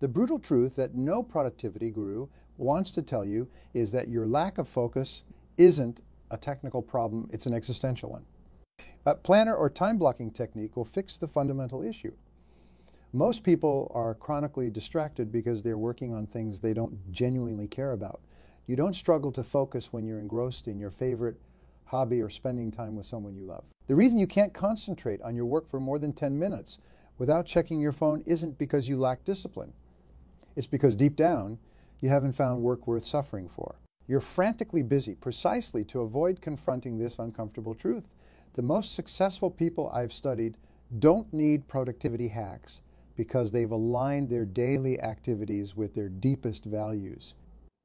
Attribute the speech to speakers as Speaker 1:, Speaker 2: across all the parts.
Speaker 1: The brutal truth that no productivity guru wants to tell you is that your lack of focus isn't a technical problem, it's an existential one. A planner or time blocking technique will fix the fundamental issue. Most people are chronically distracted because they're working on things they don't genuinely care about. You don't struggle to focus when you're engrossed in your favorite hobby or spending time with someone you love. The reason you can't concentrate on your work for more than 10 minutes without checking your phone isn't because you lack discipline. It's because deep down, you haven't found work worth suffering for. You're frantically busy precisely to avoid confronting this uncomfortable truth. The most successful people I've studied don't need productivity hacks because they've aligned their daily activities with their deepest values.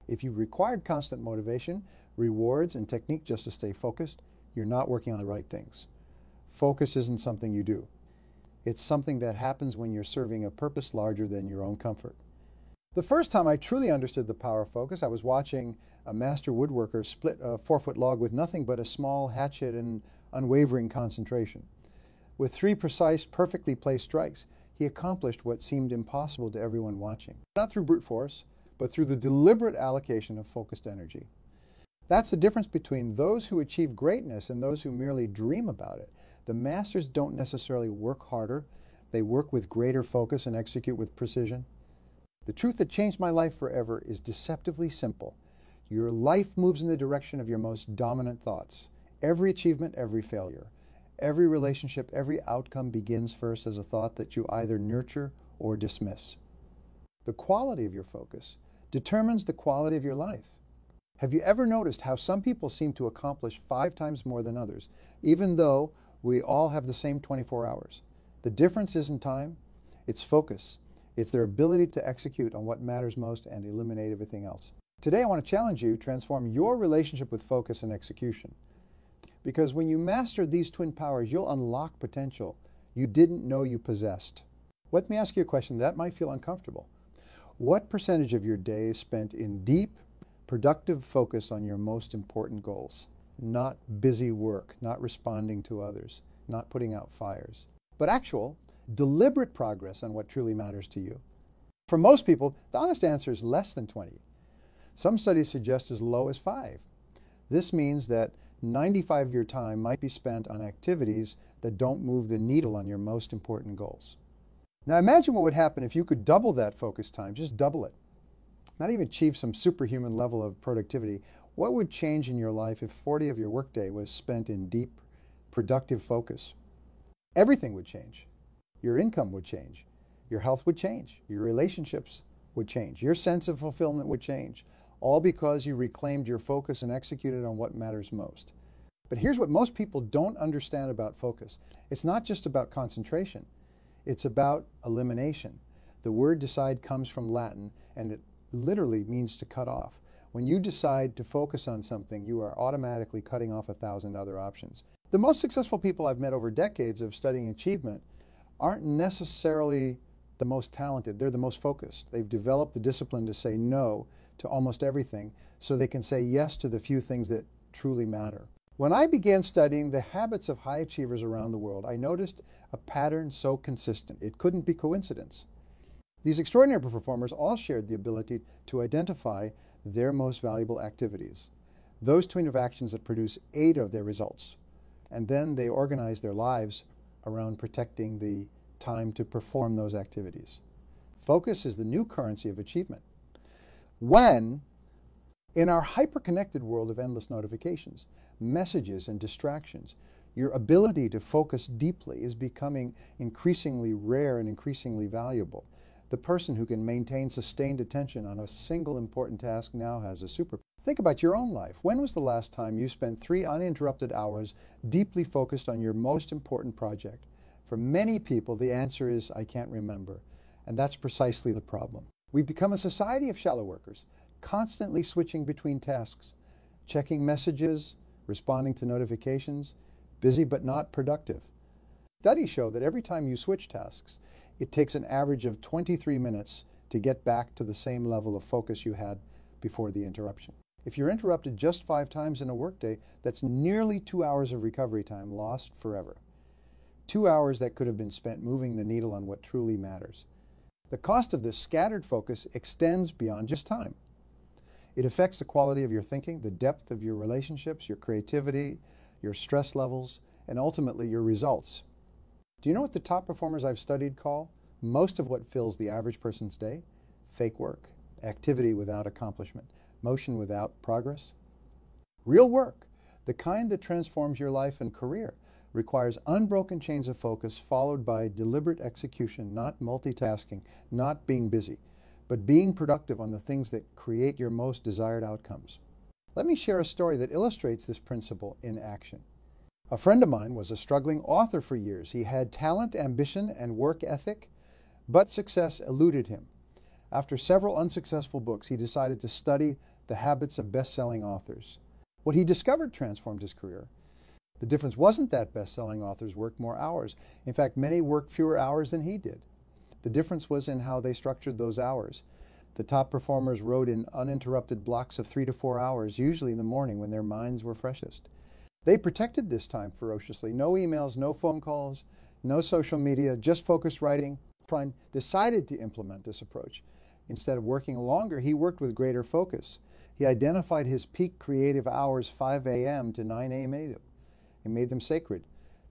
Speaker 1: If you required constant motivation, rewards, and technique just to stay focused, you're not working on the right things. Focus isn't something you do. It's something that happens when you're serving a purpose larger than your own comfort. The first time I truly understood the power of focus, I was watching a master woodworker split a 4-foot log with nothing but a small hatchet and unwavering concentration. With 3 precise, perfectly placed strikes, he accomplished what seemed impossible to everyone watching. Not through brute force, but through the deliberate allocation of focused energy. That's the difference between those who achieve greatness and those who merely dream about it. The masters don't necessarily work harder. They work with greater focus and execute with precision. The truth that changed my life forever is deceptively simple. Your life moves in the direction of your most dominant thoughts. Every achievement, every failure, every relationship, every outcome begins first as a thought that you either nurture or dismiss. The quality of your focus determines the quality of your life. Have you ever noticed how some people seem to accomplish 5 times more than others, even though we all have the same 24 hours? The difference isn't time, it's focus. It's their ability to execute on what matters most and eliminate everything else. Today I want to challenge you to transform your relationship with focus and execution. Because when you master these twin powers, you'll unlock potential you didn't know you possessed. Let me ask you a question that might feel uncomfortable. What percentage of your day is spent in deep, productive focus on your most important goals? Not busy work, not responding to others, not putting out fires, but actual, deliberate progress on what truly matters to you. For most people, the honest answer is less than 20. Some studies suggest as low as 5. This means that 95 of your time might be spent on activities that don't move the needle on your most important goals. Now imagine what would happen if you could double that focus time, just double it. Not even achieve some superhuman level of productivity. What would change in your life if 40 of your workday was spent in deep, productive focus? Everything would change. Your income would change. Your health would change. Your relationships would change. Your sense of fulfillment would change. All because you reclaimed your focus and executed on what matters most. But here's what most people don't understand about focus. It's not just about concentration. It's about elimination. The word decide comes from Latin, and it literally means to cut off. When you decide to focus on something, you are automatically cutting off 1,000 other options. The most successful people I've met over decades of studying achievement aren't necessarily the most talented. They're the most focused. They've developed the discipline to say no to almost everything so they can say yes to the few things that truly matter. When I began studying the habits of high achievers around the world, I noticed a pattern so consistent. It couldn't be coincidence. These extraordinary performers all shared the ability to identify their most valuable activities, those twin of actions that produce 8 of their results, and then they organize their lives around protecting the time to perform those activities. Focus is the new currency of achievement. When, in our hyper-connected world of endless notifications, messages, and distractions, your ability to focus deeply is becoming increasingly rare and increasingly valuable. The person who can maintain sustained attention on a single important task now has a superpower. Think about your own life. When was the last time you spent 3 uninterrupted hours deeply focused on your most important project? For many people, the answer is, I can't remember. And that's precisely the problem. We've become a society of shallow workers, constantly switching between tasks, checking messages, responding to notifications, busy but not productive. Studies show that every time you switch tasks, it takes an average of 23 minutes to get back to the same level of focus you had before the interruption. If you're interrupted just 5 times in a workday, that's nearly 2 hours of recovery time lost forever. 2 hours that could have been spent moving the needle on what truly matters. The cost of this scattered focus extends beyond just time. It affects the quality of your thinking, the depth of your relationships, your creativity, your stress levels, and ultimately your results. Do you know what the top performers I've studied call most of what fills the average person's day? Fake work, activity without accomplishment, motion without progress. Real work, the kind that transforms your life and career, requires unbroken chains of focus followed by deliberate execution, not multitasking, not being busy, but being productive on the things that create your most desired outcomes. Let me share a story that illustrates this principle in action. A friend of mine was a struggling author for years. He had talent, ambition, and work ethic, but success eluded him. After several unsuccessful books, he decided to study the habits of best-selling authors. What he discovered transformed his career. The difference wasn't that best-selling authors worked more hours. In fact, many worked fewer hours than he did. The difference was in how they structured those hours. The top performers wrote in uninterrupted blocks of 3 to 4 hours, usually in the morning when their minds were freshest. They protected this time ferociously. No emails, no phone calls, no social media, just focused writing. Prine decided to implement this approach. Instead of working longer, he worked with greater focus. He identified his peak creative hours 5 a.m. to 9 a.m. and made them sacred.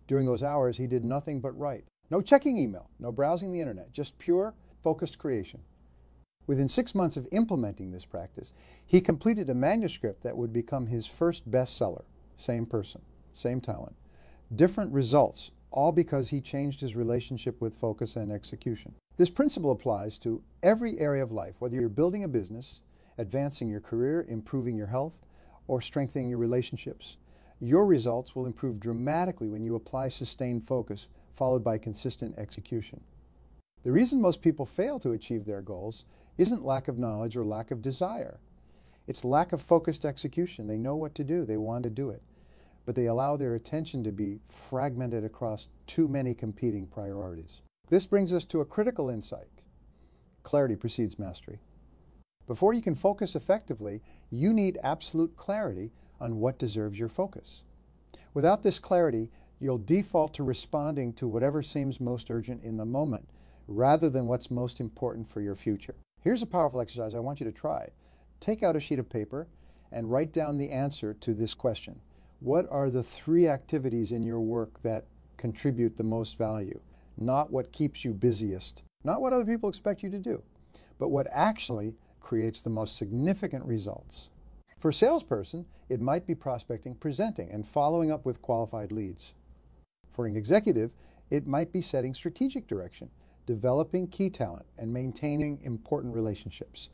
Speaker 1: During those hours, he did nothing but write. No checking email, no browsing the internet, just pure, focused creation. Within 6 months of implementing this practice, he completed a manuscript that would become his first bestseller. Same person, same talent, different results, all because he changed his relationship with focus and execution. This principle applies to every area of life, whether you're building a business, advancing your career, improving your health, or strengthening your relationships. Your results will improve dramatically when you apply sustained focus, followed by consistent execution. The reason most people fail to achieve their goals isn't lack of knowledge or lack of desire. It's lack of focused execution. They know what to do, they want to do it, but they allow their attention to be fragmented across too many competing priorities. This brings us to a critical insight. Clarity precedes mastery. Before you can focus effectively, you need absolute clarity on what deserves your focus. Without this clarity, you'll default to responding to whatever seems most urgent in the moment, rather than what's most important for your future. Here's a powerful exercise I want you to try. Take out a sheet of paper and write down the answer to this question. What are the 3 activities in your work that contribute the most value? Not what keeps you busiest, not what other people expect you to do, but what actually creates the most significant results. For a salesperson, it might be prospecting, presenting, and following up with qualified leads. For an executive, it might be setting strategic direction, developing key talent, and maintaining important relationships.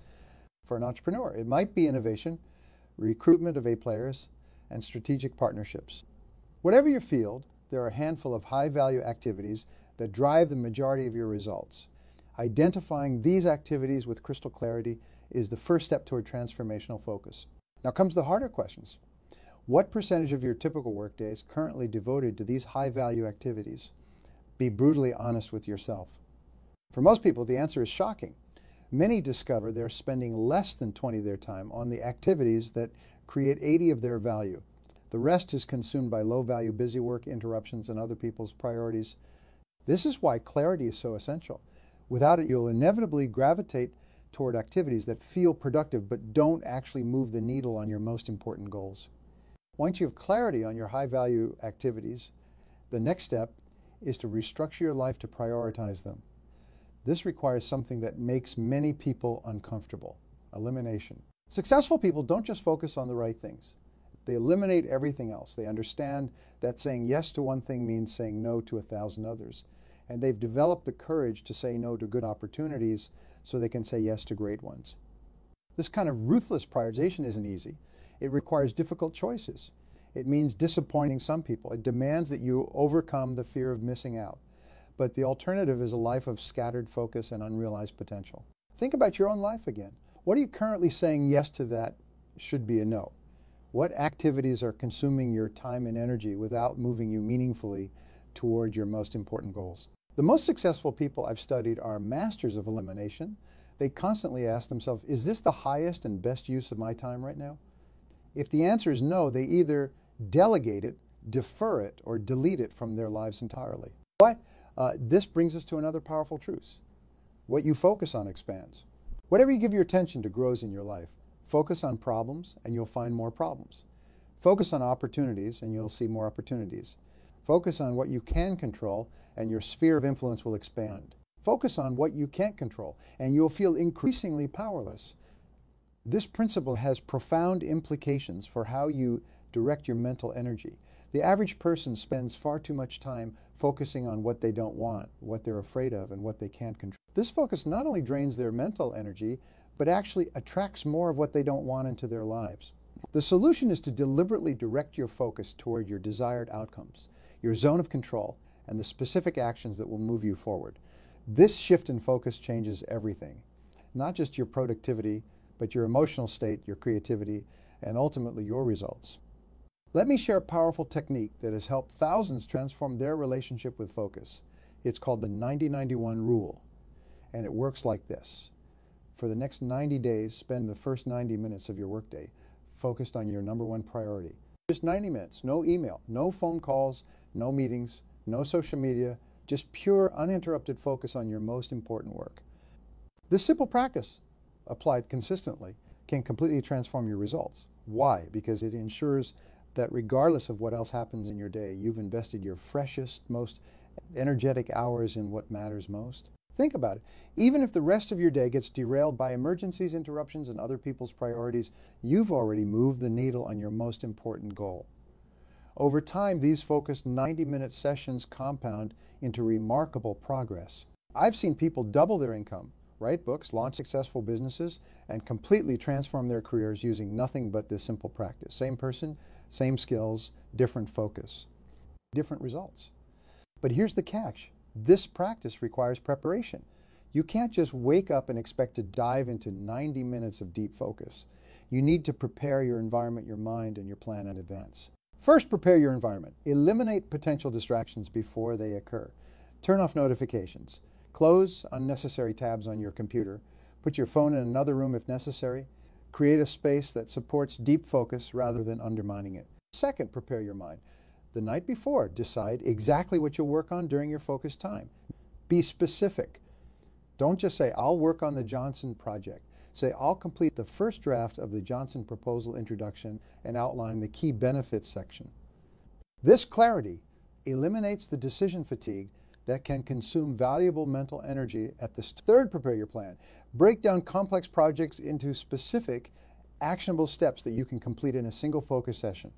Speaker 1: For an entrepreneur, it might be innovation, recruitment of A players, and strategic partnerships. Whatever your field, there are a handful of high-value activities that drive the majority of your results. Identifying these activities with crystal clarity is the first step toward transformational focus. Now comes the harder questions. What percentage of your typical workday is currently devoted to these high-value activities? Be brutally honest with yourself. For most people, the answer is shocking. Many discover they're spending less than 20 of their time on the activities that create 80 of their value. The rest is consumed by low-value busy work, interruptions, and other people's priorities. This is why clarity is so essential. Without it, you'll inevitably gravitate toward activities that feel productive but don't actually move the needle on your most important goals. Once you have clarity on your high-value activities, the next step is to restructure your life to prioritize them. This requires something that makes many people uncomfortable: elimination. Successful people don't just focus on the right things. They eliminate everything else. They understand that saying yes to one thing means saying no to 1,000 others. And they've developed the courage to say no to good opportunities so they can say yes to great ones. This kind of ruthless prioritization isn't easy. It requires difficult choices. It means disappointing some people. It demands that you overcome the fear of missing out. But the alternative is a life of scattered focus and unrealized potential. Think about your own life again. What are you currently saying yes to that should be a no? What activities are consuming your time and energy without moving you meaningfully toward your most important goals? The most successful people I've studied are masters of elimination. They constantly ask themselves, is this the highest and best use of my time right now? If the answer is no, they either delegate it, defer it, or delete it from their lives entirely. But this brings us to another powerful truth. What you focus on expands. Whatever you give your attention to grows in your life. Focus on problems and you'll find more problems. Focus on opportunities and you'll see more opportunities. Focus on what you can control and your sphere of influence will expand. Focus on what you can't control and you'll feel increasingly powerless. This principle has profound implications for how you direct your mental energy. The average person spends far too much time focusing on what they don't want, what they're afraid of, and what they can't control. This focus not only drains their mental energy, but actually attracts more of what they don't want into their lives. The solution is to deliberately direct your focus toward your desired outcomes, your zone of control, and the specific actions that will move you forward. This shift in focus changes everything, not just your productivity, but your emotional state, your creativity, and ultimately your results. Let me share a powerful technique that has helped thousands transform their relationship with focus. It's called the 90-91 rule, and it works like this. For the next 90 days, spend the first 90 minutes of your workday focused on your number one priority. Just 90 minutes, no email, no phone calls, no meetings, no social media, just pure uninterrupted focus on your most important work. This simple practice, applied consistently, can completely transform your results. Why? Because it ensures that regardless of what else happens in your day, you've invested your freshest, most energetic hours in what matters most. Think about it. Even if the rest of your day gets derailed by emergencies, interruptions, and other people's priorities, you've already moved the needle on your most important goal. Over time, these focused 90-minute sessions compound into remarkable progress. I've seen people double their income, write books, launch successful businesses, and completely transform their careers using nothing but this simple practice. Same person, same skills, different focus, different results. But here's the catch. This practice requires preparation. You can't just wake up and expect to dive into 90 minutes of deep focus. You need to prepare your environment, your mind, and your plan in advance. First, prepare your environment. Eliminate potential distractions before they occur. Turn off notifications. Close unnecessary tabs on your computer. Put your phone in another room if necessary. Create a space that supports deep focus rather than undermining it. Second, prepare your mind. The night before, decide exactly what you'll work on during your focus time. Be specific. Don't just say, I'll work on the Johnson project. Say, I'll complete the first draft of the Johnson proposal introduction and outline the key benefits section. This clarity eliminates the decision fatigue that can consume valuable mental energy at the start. Third, prepare your plan. Break down complex projects into specific, actionable steps that you can complete in a single focus session.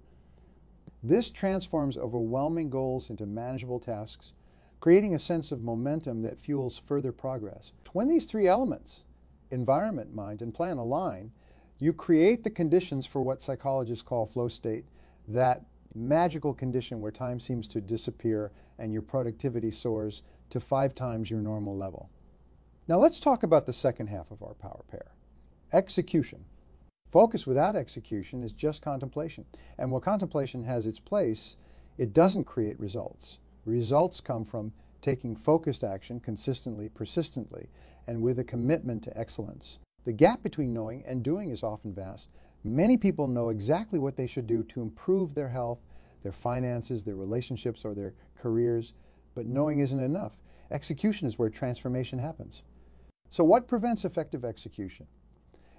Speaker 1: This transforms overwhelming goals into manageable tasks, creating a sense of momentum that fuels further progress. When these three elements, environment, mind, and plan, align, you create the conditions for what psychologists call flow state, that magical condition where time seems to disappear and your productivity soars to 5 times your normal level. Now let's talk about the second half of our power pair, execution. Focus without execution is just contemplation. And while contemplation has its place, it doesn't create results. Results come from taking focused action consistently, persistently, and with a commitment to excellence. The gap between knowing and doing is often vast. Many people know exactly what they should do to improve their health, their finances, their relationships, or their careers, but knowing isn't enough. Execution is where transformation happens. So what prevents effective execution?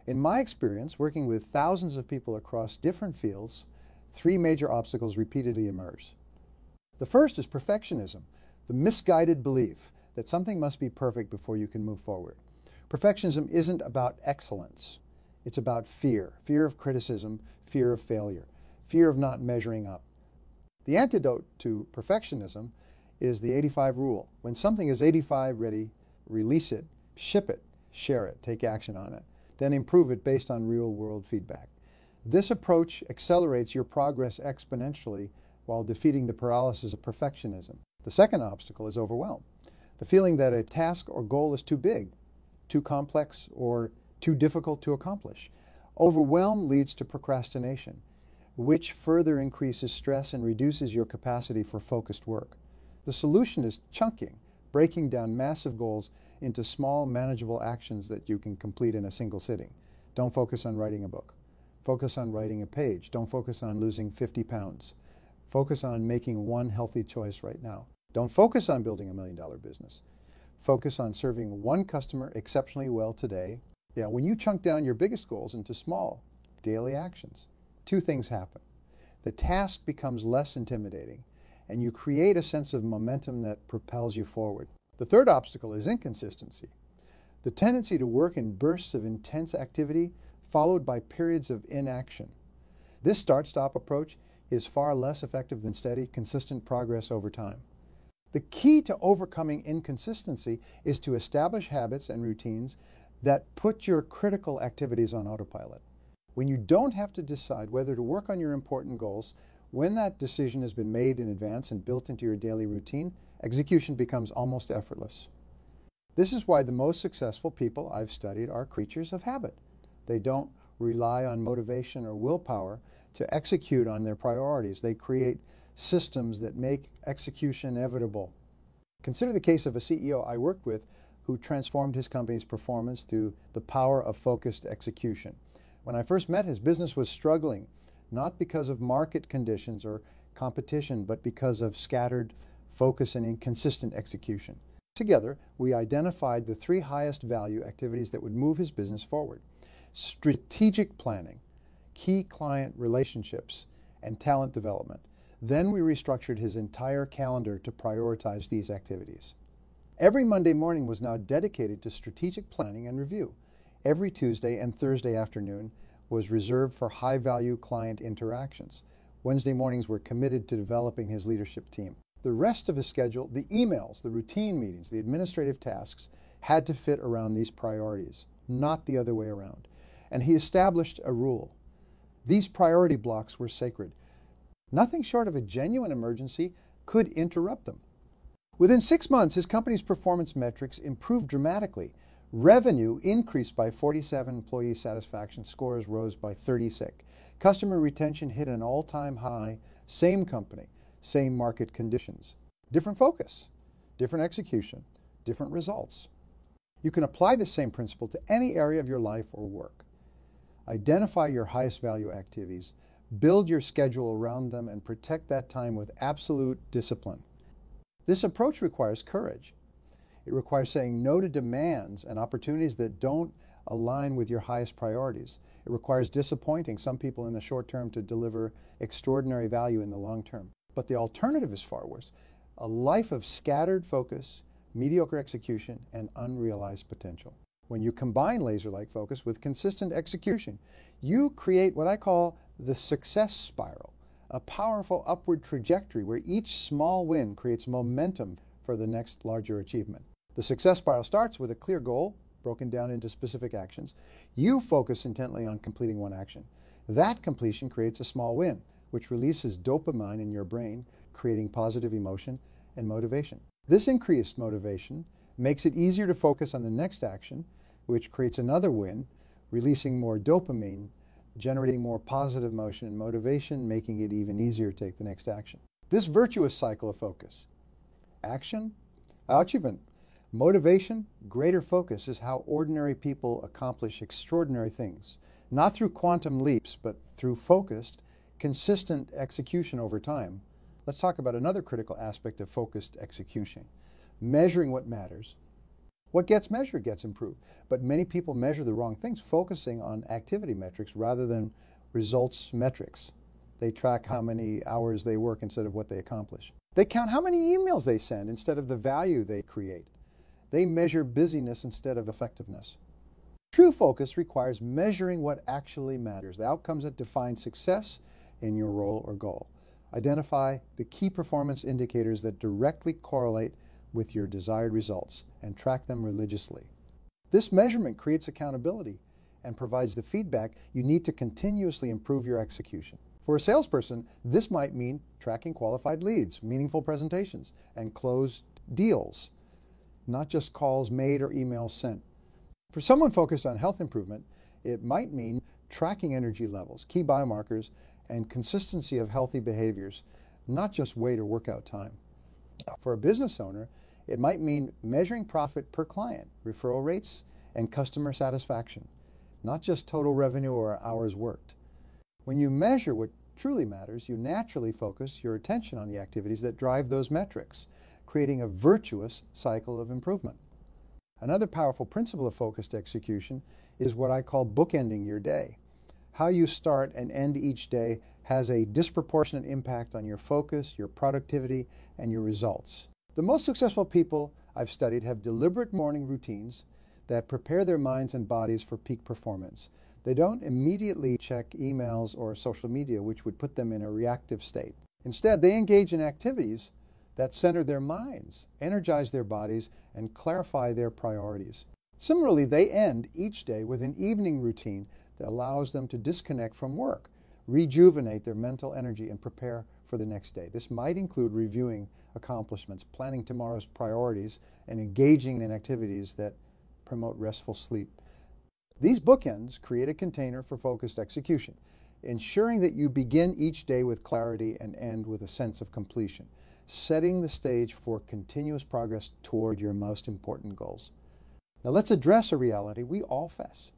Speaker 1: In my experience, working with thousands of people across different fields, 3 major obstacles repeatedly emerge. The first is perfectionism, the misguided belief that something must be perfect before you can move forward. Perfectionism isn't about excellence. It's about fear of criticism, fear of failure, fear of not measuring up. The antidote to perfectionism is the 85 rule. When something is 85 ready, release it, ship it, share it, take action on it, then improve it based on real-world feedback. This approach accelerates your progress exponentially while defeating the paralysis of perfectionism. The second obstacle is overwhelm, the feeling that a task or goal is too big, too complex, or too difficult to accomplish. Overwhelm leads to procrastination, which further increases stress and reduces your capacity for focused work. The solution is chunking, breaking down massive goals into small, manageable actions that you can complete in a single sitting. Don't focus on writing a book. Focus on writing a page. Don't focus on losing 50 pounds. Focus on making one healthy choice right now. Don't focus on building $1 million business. Focus on serving one customer exceptionally well today. Yeah, when you chunk down your biggest goals into small daily actions, two things happen. The task becomes less intimidating, and you create a sense of momentum that propels you forward. The third obstacle is inconsistency. The tendency to work in bursts of intense activity followed by periods of inaction. This start-stop approach is far less effective than steady, consistent progress over time. The key to overcoming inconsistency is to establish habits and routines that put your critical activities on autopilot. When you don't have to decide whether to work on your important goals, when that decision has been made in advance and built into your daily routine, execution becomes almost effortless. This is why the most successful people I've studied are creatures of habit. They don't rely on motivation or willpower to execute on their priorities. They create systems that make execution inevitable. Consider the case of a CEO I worked with who transformed his company's performance through the power of focused execution. When I first met, his business was struggling, not because of market conditions or competition, but because of scattered focus and inconsistent execution. Together, we identified the 3 highest value activities that would move his business forward: strategic planning, key client relationships, and talent development. Then we restructured his entire calendar to prioritize these activities. Every Monday morning was now dedicated to strategic planning and review. Every Tuesday and Thursday afternoon was reserved for high-value client interactions. Wednesday mornings were committed to developing his leadership team. The rest of his schedule, the emails, the routine meetings, the administrative tasks, had to fit around these priorities, not the other way around. And he established a rule. These priority blocks were sacred. Nothing short of a genuine emergency could interrupt them. Within 6 months, his company's performance metrics improved dramatically. Revenue increased by 47, employee satisfaction scores rose by 36. Customer retention hit an all-time high, same company, same market conditions. Different focus, different execution, different results. You can apply the same principle to any area of your life or work. Identify your highest value activities, build your schedule around them, and protect that time with absolute discipline. This approach requires courage. It requires saying no to demands and opportunities that don't align with your highest priorities. It requires disappointing some people in the short term to deliver extraordinary value in the long term. But the alternative is far worse: a life of scattered focus, mediocre execution, and unrealized potential. When you combine laser-like focus with consistent execution, you create what I call the success spiral, a powerful upward trajectory where each small win creates momentum for the next larger achievement. The success spiral starts with a clear goal, broken down into specific actions. You focus intently on completing one action. That completion creates a small win, which releases dopamine in your brain, creating positive emotion and motivation. This increased motivation makes it easier to focus on the next action, which creates another win, releasing more dopamine, generating more positive emotion and motivation, making it even easier to take the next action. This virtuous cycle of focus, action, achievement, motivation, greater focus is how ordinary people accomplish extraordinary things, not through quantum leaps, but through focused, consistent execution over time. Let's talk about another critical aspect of focused execution: measuring what matters. What gets measured gets improved, but many people measure the wrong things, focusing on activity metrics rather than results metrics. They track how many hours they work instead of what they accomplish. They count how many emails they send instead of the value they create. They measure busyness instead of effectiveness. True focus requires measuring what actually matters, the outcomes that define success in your role or goal. Identify the key performance indicators that directly correlate with your desired results and track them religiously. This measurement creates accountability and provides the feedback you need to continuously improve your execution. For a salesperson, this might mean tracking qualified leads, meaningful presentations, and closed deals, not just calls made or emails sent. For someone focused on health improvement, it might mean tracking energy levels, key biomarkers, and consistency of healthy behaviors, not just weight or workout time. For a business owner, it might mean measuring profit per client, referral rates, and customer satisfaction, not just total revenue or hours worked. When you measure what truly matters, you naturally focus your attention on the activities that drive those metrics, creating a virtuous cycle of improvement. Another powerful principle of focused execution is what I call bookending your day. How you start and end each day has a disproportionate impact on your focus, your productivity, and your results. The most successful people I've studied have deliberate morning routines that prepare their minds and bodies for peak performance. They don't immediately check emails or social media, which would put them in a reactive state. Instead, they engage in activities that center their minds, energize their bodies, and clarify their priorities. Similarly, they end each day with an evening routine that allows them to disconnect from work, rejuvenate their mental energy, and prepare for the next day. This might include reviewing accomplishments, planning tomorrow's priorities, and engaging in activities that promote restful sleep. These bookends create a container for focused execution, ensuring that you begin each day with clarity and end with a sense of completion, setting the stage for continuous progress toward your most important goals. Now let's address a reality we all face: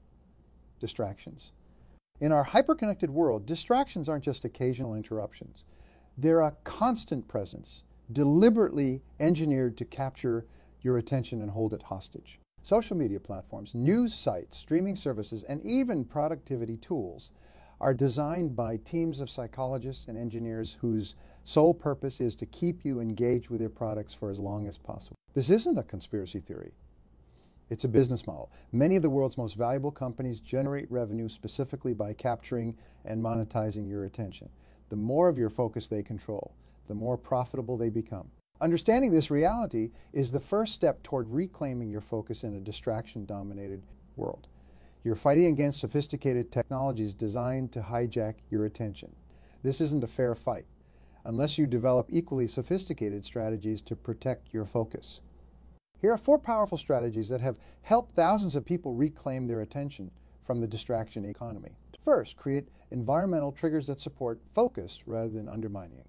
Speaker 1: distractions. In our hyper-connected world, distractions aren't just occasional interruptions. They're a constant presence, deliberately engineered to capture your attention and hold it hostage. Social media platforms, news sites, streaming services, and even productivity tools are designed by teams of psychologists and engineers whose sole purpose is to keep you engaged with their products for as long as possible. This isn't a conspiracy theory. It's a business model. Many of the world's most valuable companies generate revenue specifically by capturing and monetizing your attention. The more of your focus they control, the more profitable they become. Understanding this reality is the first step toward reclaiming your focus in a distraction-dominated world. You're fighting against sophisticated technologies designed to hijack your attention. This isn't a fair fight unless you develop equally sophisticated strategies to protect your focus. Here are 4 powerful strategies that have helped thousands of people reclaim their attention from the distraction economy. First, create environmental triggers that support focus rather than undermining it.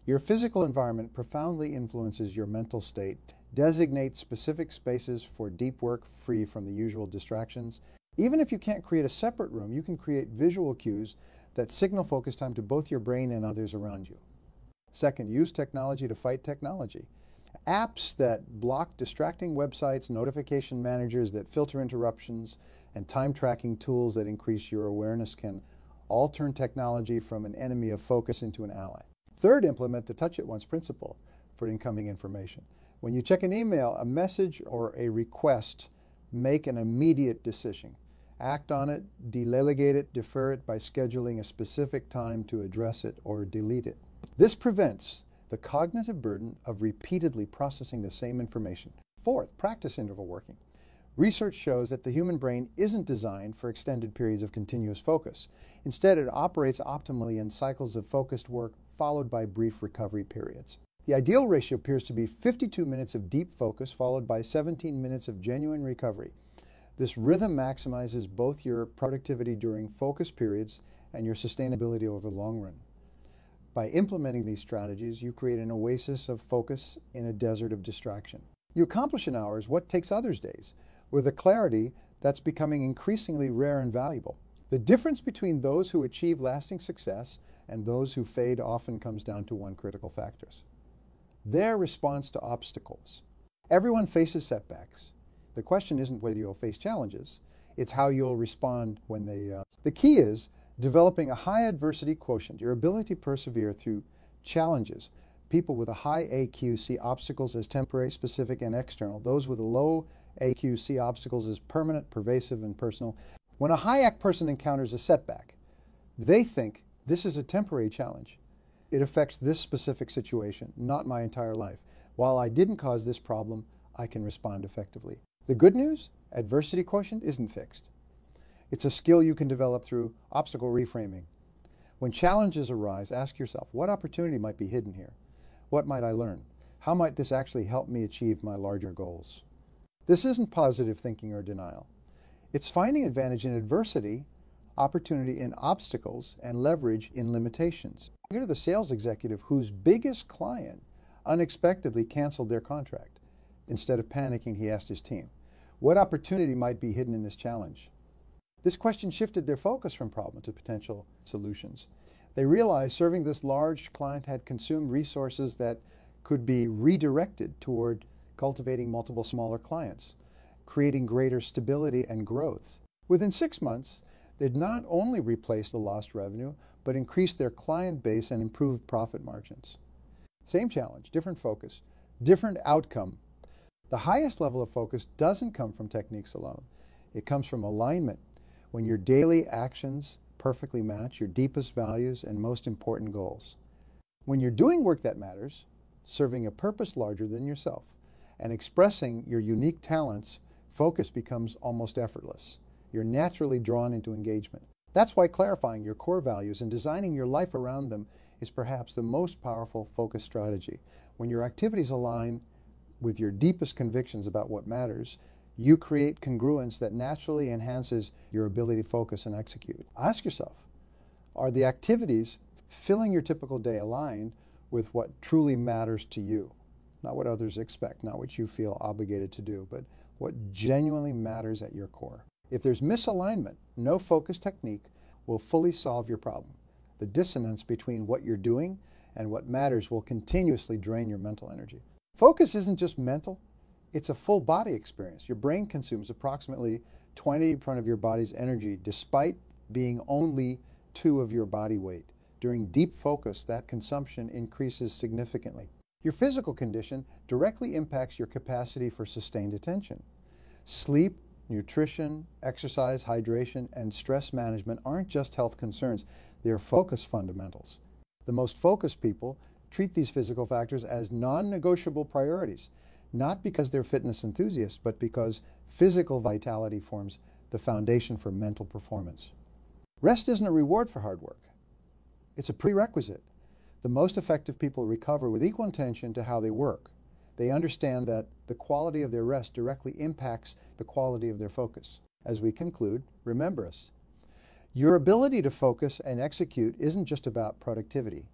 Speaker 1: Your physical environment profoundly influences your mental state. Designate specific spaces for deep work free from the usual distractions. Even if you can't create a separate room, you can create visual cues that signal focus time to both your brain and others around you. Second, use technology to fight technology. Apps that block distracting websites, notification managers that filter interruptions, and time tracking tools that increase your awareness can all turn technology from an enemy of focus into an ally. Third, implement the touch it once principle for incoming information. When you check an email, a message, or a request, make an immediate decision. Act on it, delegate it, defer it by scheduling a specific time to address it or delete it. This prevents the cognitive burden of repeatedly processing the same information. Fourth, practice interval working. Research shows that the human brain isn't designed for extended periods of continuous focus. Instead, it operates optimally in cycles of focused work followed by brief recovery periods. The ideal ratio appears to be 52 minutes of deep focus followed by 17 minutes of genuine recovery. This rhythm maximizes both your productivity during focus periods and your sustainability over the long run. By implementing these strategies, you create an oasis of focus in a desert of distraction. You accomplish in hours what takes others days, with a clarity that's becoming increasingly rare and valuable. The difference between those who achieve lasting success and those who fade often comes down to one critical factor: their response to obstacles. Everyone faces setbacks. The question isn't whether you'll face challenges, it's how you'll respond when they... The key is developing a high adversity quotient, your ability to persevere through challenges. People with a high AQ see obstacles as temporary, specific, and external. Those with a low AQ see obstacles as permanent, pervasive, and personal. When a high AQ person encounters a setback, they think, this is a temporary challenge. It affects this specific situation, not my entire life. While I didn't cause this problem, I can respond effectively. The good news, adversity quotient isn't fixed. It's a skill you can develop through obstacle reframing. When challenges arise, ask yourself, what opportunity might be hidden here? What might I learn? How might this actually help me achieve my larger goals? This isn't positive thinking or denial. It's finding advantage in adversity, opportunity in obstacles, and leverage in limitations. Consider the sales executive whose biggest client unexpectedly canceled their contract. Instead of panicking, he asked his team, what opportunity might be hidden in this challenge? This question shifted their focus from problem to potential solutions. They realized serving this large client had consumed resources that could be redirected toward cultivating multiple smaller clients, creating greater stability and growth. Within 6 months, they'd not only replaced the lost revenue, but increased their client base and improved profit margins. Same challenge, different focus, different outcome. The highest level of focus doesn't come from techniques alone. It comes from alignment, when your daily actions perfectly match your deepest values and most important goals. When you're doing work that matters, serving a purpose larger than yourself, and expressing your unique talents, focus becomes almost effortless. You're naturally drawn into engagement. That's why clarifying your core values and designing your life around them is perhaps the most powerful focus strategy. When your activities align with your deepest convictions about what matters, you create congruence that naturally enhances your ability to focus and execute. Ask yourself, are the activities filling your typical day aligned with what truly matters to you? Not what others expect, not what you feel obligated to do, but what genuinely matters at your core. If there's misalignment, no focus technique will fully solve your problem. The dissonance between what you're doing and what matters will continuously drain your mental energy. Focus isn't just mental, it's a full body experience. Your brain consumes approximately 20% of your body's energy despite being only 2 of your body weight. During deep focus, that consumption increases significantly. Your physical condition directly impacts your capacity for sustained attention. Sleep, nutrition, exercise, hydration, and stress management aren't just health concerns, they're focus fundamentals. The most focused people treat these physical factors as non-negotiable priorities, not because they're fitness enthusiasts, but because physical vitality forms the foundation for mental performance. Rest isn't a reward for hard work. It's a prerequisite. The most effective people recover with equal attention to how they work. They understand that the quality of their rest directly impacts the quality of their focus. As we conclude, remember us. Your ability to focus and execute isn't just about productivity.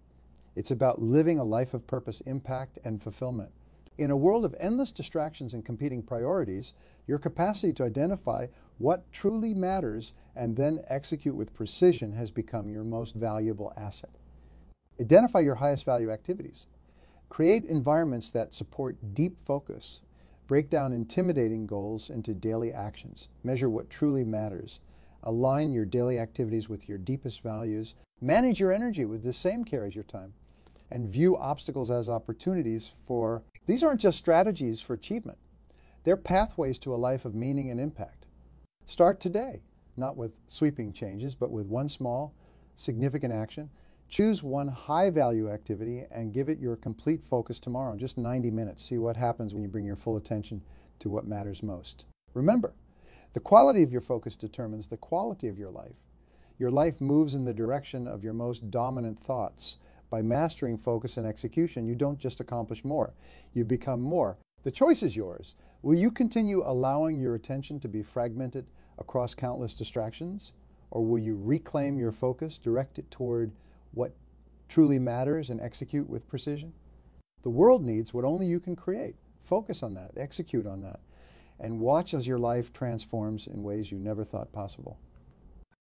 Speaker 1: It's about living a life of purpose, impact, and fulfillment. In a world of endless distractions and competing priorities, your capacity to identify what truly matters and then execute with precision has become your most valuable asset. Identify your highest value activities. Create environments that support deep focus. Break down intimidating goals into daily actions. Measure what truly matters. Align your daily activities with your deepest values. Manage your energy with the same care as your time. And view obstacles as opportunities for... These aren't just strategies for achievement. They're pathways to a life of meaning and impact. Start today, not with sweeping changes, but with one small, significant action. Choose one high-value activity and give it your complete focus tomorrow, just 90 minutes. See what happens when you bring your full attention to what matters most. Remember, the quality of your focus determines the quality of your life. Your life moves in the direction of your most dominant thoughts. By mastering focus and execution, you don't just accomplish more, you become more. The choice is yours. Will you continue allowing your attention to be fragmented across countless distractions? Or will you reclaim your focus, direct it toward what truly matters, and execute with precision? The world needs what only you can create. Focus on that, execute on that, and watch as your life transforms in ways you never thought possible.